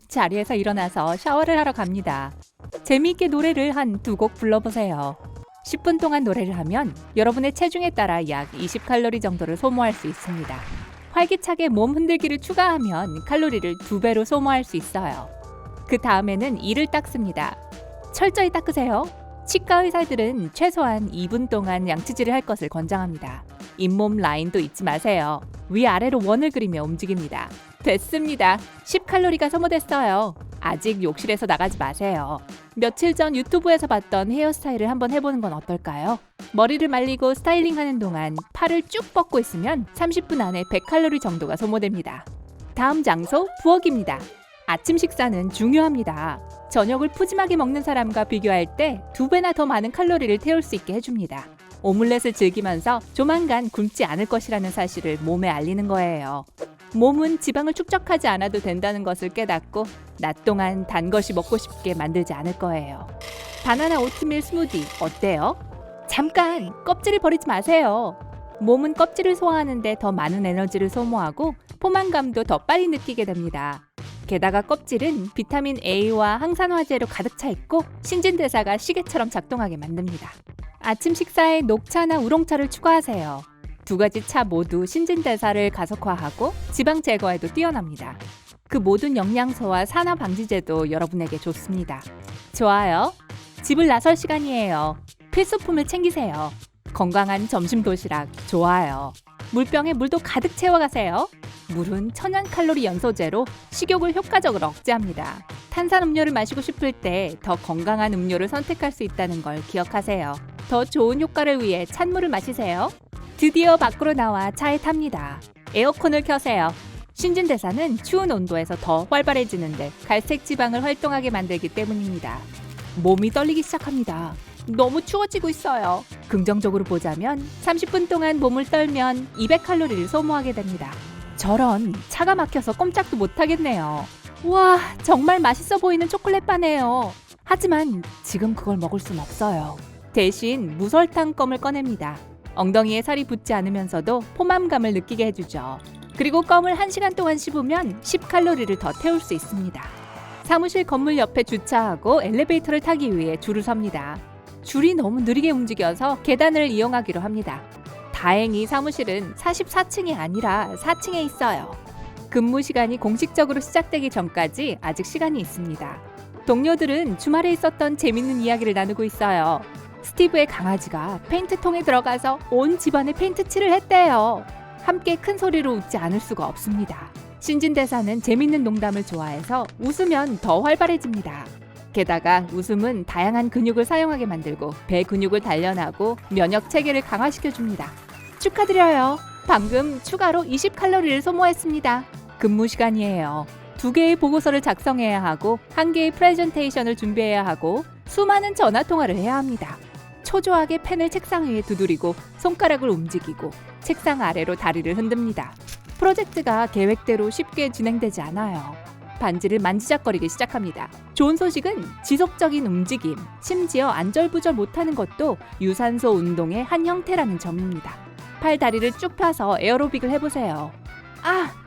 자리에서 일어나서 샤워를 하러 갑니다. 재미있게 노래를 한 2곡 불러보세요. 10분 동안 노래를 하면 여러분의 체중에 따라 약 20칼로리 정도를 소모할 수 있습니다. 활기차게 몸 흔들기를 추가하면 칼로리를 2배로 소모할 수 있어요. 그 다음에는 이를 닦습니다. 철저히 닦으세요. 치과 의사들은 최소한 2분 동안 양치질을 할 것을 권장합니다. 잇몸 라인도 잊지 마세요. 위아래로 원을 그리며 움직입니다. 됐습니다. 10칼로리가 소모됐어요. 아직 욕실에서 나가지 마세요. 며칠 전 유튜브에서 봤던 헤어스타일을 한번 해보는 건 어떨까요? 머리를 말리고 스타일링하는 동안 팔을 쭉 뻗고 있으면 30분 안에 100칼로리 정도가 소모됩니다. 다음 장소 부엌입니다. 아침 식사는 중요합니다. 저녁을 푸짐하게 먹는 사람과 비교할 때 2배나 더 많은 칼로리를 태울 수 있게 해줍니다. 오믈렛을 즐기면서 조만간 굶지 않을 것이라는 사실을 몸에 알리는 거예요. 몸은 지방을 축적하지 않아도 된다는 것을 깨닫고 낮 동안 단 것이 먹고 싶게 만들지 않을 거예요. 바나나 오트밀 스무디 어때요? 잠깐 껍질을 버리지 마세요. 몸은 껍질을 소화하는데 더 많은 에너지를 소모하고 포만감도 더 빨리 느끼게 됩니다. 게다가 껍질은 비타민 A와 항산화제로 가득 차 있고 신진대사가 시계처럼 작동하게 만듭니다. 아침 식사에 녹차나 우롱차를 추가하세요. 2가지 차 모두 신진대사를 가속화하고 지방 제거에도 뛰어납니다. 그 모든 영양소와 산화 방지제도 여러분에게 좋습니다. 좋아요. 집을 나설 시간이에요. 필수품을 챙기세요. 건강한 점심 도시락 좋아요. 물병에 물도 가득 채워가세요. 물은 천연 칼로리 연소제로 식욕을 효과적으로 억제합니다. 탄산음료를 마시고 싶을 때 더 건강한 음료를 선택할 수 있다는 걸 기억하세요. 더 좋은 효과를 위해 찬물을 마시세요. 드디어 밖으로 나와 차에 탑니다. 에어컨을 켜세요. 신진대사는 추운 온도에서 더 활발해지는데 갈색 지방을 활동하게 만들기 때문입니다. 몸이 떨리기 시작합니다. 너무 추워지고 있어요. 긍정적으로 보자면 30분 동안 몸을 떨면 200칼로리를 소모하게 됩니다. 저런 차가 막혀서 꼼짝도 못하겠네요. 와, 정말 맛있어 보이는 초콜릿바네요. 하지만 지금 그걸 먹을 순 없어요. 대신 무설탕 껌을 꺼냅니다. 엉덩이에 살이 붙지 않으면서도 포만감을 느끼게 해주죠. 그리고 껌을 1시간 동안 씹으면 10칼로리를 더 태울 수 있습니다. 사무실 건물 옆에 주차하고 엘리베이터를 타기 위해 줄을 섭니다. 줄이 너무 느리게 움직여서 계단을 이용하기로 합니다. 다행히 사무실은 44층이 아니라 4층에 있어요. 근무 시간이 공식적으로 시작되기 전까지 아직 시간이 있습니다. 동료들은 주말에 있었던 재밌는 이야기를 나누고 있어요. 스티브의 강아지가 페인트통에 들어가서 온 집안에 페인트 칠을 했대요. 함께 큰 소리로 웃지 않을 수가 없습니다. 신진대사는 재밌는 농담을 좋아해서 웃으면 더 활발해집니다. 게다가 웃음은 다양한 근육을 사용하게 만들고 배 근육을 단련하고 면역 체계를 강화시켜줍니다. 축하드려요. 방금 추가로 20칼로리를 소모했습니다. 근무 시간이에요. 2개의 보고서를 작성해야 하고 1개의 프레젠테이션을 준비해야 하고 수많은 전화통화를 해야 합니다. 초조하게 펜을 책상 위에 두드리고 손가락을 움직이고 책상 아래로 다리를 흔듭니다. 프로젝트가 계획대로 쉽게 진행되지 않아요. 반지를 만지작거리기 시작합니다. 좋은 소식은 지속적인 움직임, 심지어 안절부절 못하는 것도 유산소 운동의 한 형태라는 점입니다. 팔 다리를 쭉 펴서 에어로빅을 해보세요.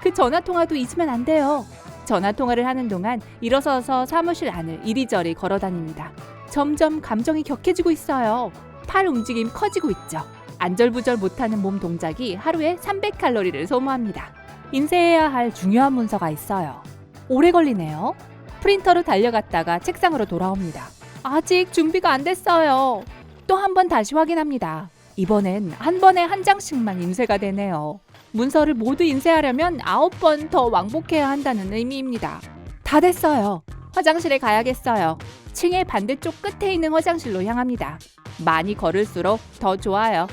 그 전화통화도 잊으면 안 돼요. 전화통화를 하는 동안 일어서서 사무실 안을 이리저리 걸어다닙니다. 점점 감정이 격해지고 있어요. 팔 움직임 커지고 있죠. 안절부절 못하는 몸 동작이 하루에 300칼로리를 소모합니다. 인쇄해야 할 중요한 문서가 있어요. 오래 걸리네요. 프린터로 달려갔다가 책상으로 돌아옵니다. 아직 준비가 안 됐어요. 또 한 번 다시 확인합니다. 이번엔 한 번에 한 장씩만 인쇄가 되네요. 문서를 모두 인쇄하려면 9번 더 왕복해야 한다는 의미입니다. 다 됐어요. 화장실에 가야겠어요. 층의 반대쪽 끝에 있는 화장실로 향합니다. 많이 걸을수록 더 좋아요.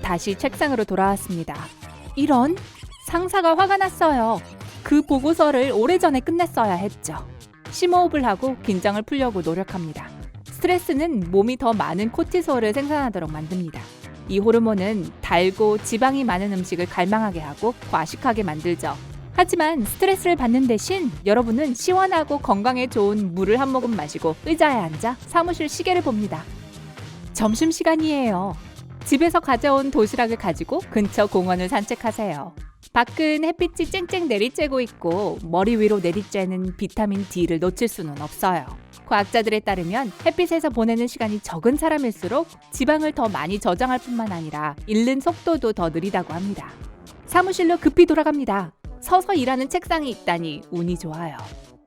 다시 책상으로 돌아왔습니다. 이런, 상사가 화가 났어요. 그 보고서를 오래전에 끝냈어야 했죠. 심호흡을 하고 긴장을 풀려고 노력합니다. 스트레스는 몸이 더 많은 코티솔을 생산하도록 만듭니다. 이 호르몬은 달고 지방이 많은 음식을 갈망하게 하고 과식하게 만들죠. 하지만 스트레스를 받는 대신 여러분은 시원하고 건강에 좋은 물을 한 모금 마시고 의자에 앉아 사무실 시계를 봅니다. 점심시간이에요. 집에서 가져온 도시락을 가지고 근처 공원을 산책하세요. 밖은 햇빛이 쨍쨍 내리쬐고 있고 머리 위로 내리쬐는 비타민 D를 놓칠 수는 없어요. 과학자들에 따르면 햇빛에서 보내는 시간이 적은 사람일수록 지방을 더 많이 저장할 뿐만 아니라 잃는 속도도 더 느리다고 합니다. 사무실로 급히 돌아갑니다. 서서 일하는 책상이 있다니 운이 좋아요.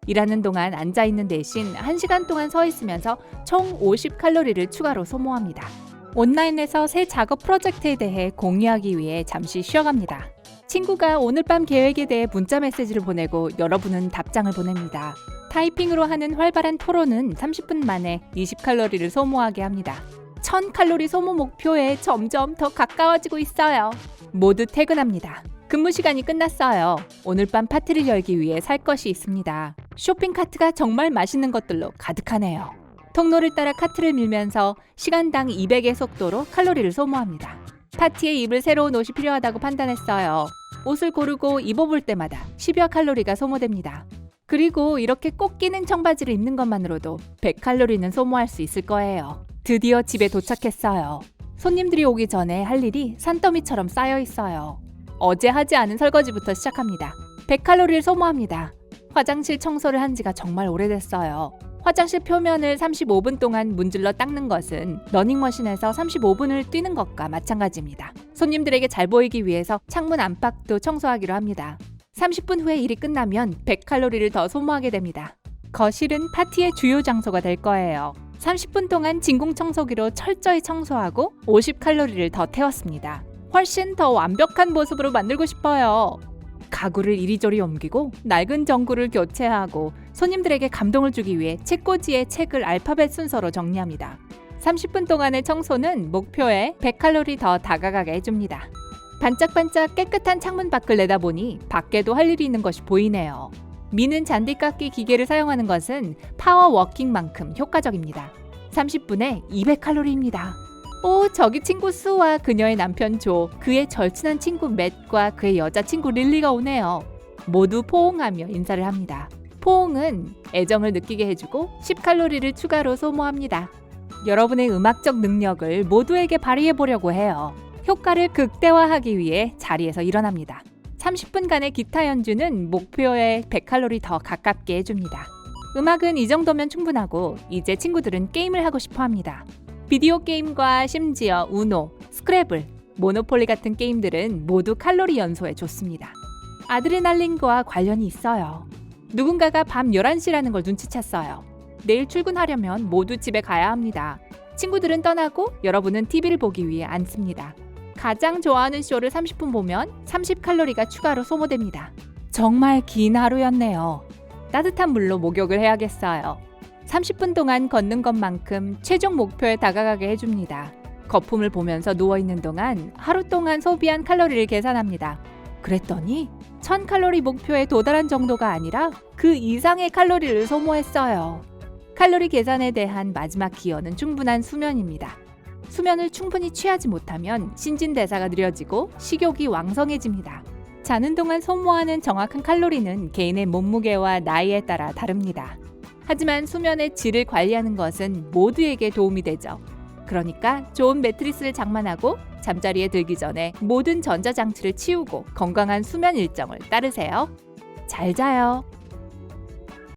일하는 동안 앉아있는 대신 1시간 동안 서 있으면서 총 50칼로리를 추가로 소모합니다. 온라인에서 새 작업 프로젝트에 대해 공유하기 위해 잠시 쉬어갑니다. 친구가 오늘 밤 계획에 대해 문자 메시지를 보내고 여러분은 답장을 보냅니다. 타이핑으로 하는 활발한 토론은 30분 만에 20칼로리를 소모하게 합니다. 1000칼로리 소모 목표에 점점 더 가까워지고 있어요. 모두 퇴근합니다. 근무 시간이 끝났어요. 오늘 밤 파티를 열기 위해 살 것이 있습니다. 쇼핑 카트가 정말 맛있는 것들로 가득하네요. 통로를 따라 카트를 밀면서 시간당 200의 속도로 칼로리를 소모합니다. 파티에 입을 새로운 옷이 필요하다고 판단했어요. 옷을 고르고 입어볼 때마다 10여 칼로리가 소모됩니다. 그리고 이렇게 꼭 끼는 청바지를 입는 것만으로도 100칼로리는 소모할 수 있을 거예요. 드디어 집에 도착했어요. 손님들이 오기 전에 할 일이 산더미처럼 쌓여 있어요. 어제 하지 않은 설거지부터 시작합니다. 100칼로리를 소모합니다. 화장실 청소를 한 지가 정말 오래됐어요. 화장실 표면을 35분 동안 문질러 닦는 것은 러닝머신에서 35분을 뛰는 것과 마찬가지입니다. 손님들에게 잘 보이기 위해서 창문 안팎도 청소하기로 합니다. 30분 후에 일이 끝나면 100칼로리를 더 소모하게 됩니다. 거실은 파티의 주요 장소가 될 거예요. 30분 동안 진공청소기로 철저히 청소하고 50칼로리를 더 태웠습니다. 훨씬 더 완벽한 모습으로 만들고 싶어요. 가구를 이리저리 옮기고 낡은 전구를 교체하고 손님들에게 감동을 주기 위해 책꽂이에 책을 알파벳 순서로 정리합니다. 30분 동안의 청소는 목표에 100칼로리 더 다가가게 해줍니다. 반짝반짝 깨끗한 창문 밖을 내다보니 밖에도 할 일이 있는 것이 보이네요. 미는 잔디깎기 기계를 사용하는 것은 파워워킹만큼 효과적입니다. 30분에 200칼로리입니다. 오, 저기 친구 수와 그녀의 남편 조, 그의 절친한 친구 맷과 그의 여자친구 릴리가 오네요. 모두 포옹하며 인사를 합니다. 포옹은 애정을 느끼게 해주고 10칼로리를 추가로 소모합니다. 여러분의 음악적 능력을 모두에게 발휘해보려고 해요. 효과를 극대화하기 위해 자리에서 일어납니다. 30분간의 기타 연주는 목표에 100칼로리 더 가깝게 해줍니다. 음악은 이 정도면 충분하고 이제 친구들은 게임을 하고 싶어 합니다. 비디오 게임과 심지어 우노, 스크래블, 모노폴리 같은 게임들은 모두 칼로리 연소에 좋습니다. 아드레날린과 관련이 있어요. 누군가가 밤 11시라는 걸 눈치챘어요. 내일 출근하려면 모두 집에 가야 합니다. 친구들은 떠나고 여러분은 TV를 보기 위해 앉습니다. 가장 좋아하는 쇼를 30분 보면 30칼로리가 추가로 소모됩니다. 정말 긴 하루였네요. 따뜻한 물로 목욕을 해야겠어요. 30분 동안 걷는 것만큼 최종 목표에 다가가게 해줍니다. 거품을 보면서 누워있는 동안 하루 동안 소비한 칼로리를 계산합니다. 그랬더니 1000칼로리 목표에 도달한 정도가 아니라 그 이상의 칼로리를 소모했어요. 칼로리 계산에 대한 마지막 기여는 충분한 수면입니다. 수면을 충분히 취하지 못하면 신진대사가 느려지고 식욕이 왕성해집니다. 자는 동안 소모하는 정확한 칼로리는 개인의 몸무게와 나이에 따라 다릅니다. 하지만 수면의 질을 관리하는 것은 모두에게 도움이 되죠. 그러니까 좋은 매트리스를 장만하고 잠자리에 들기 전에 모든 전자장치를 치우고 건강한 수면 일정을 따르세요. 잘 자요.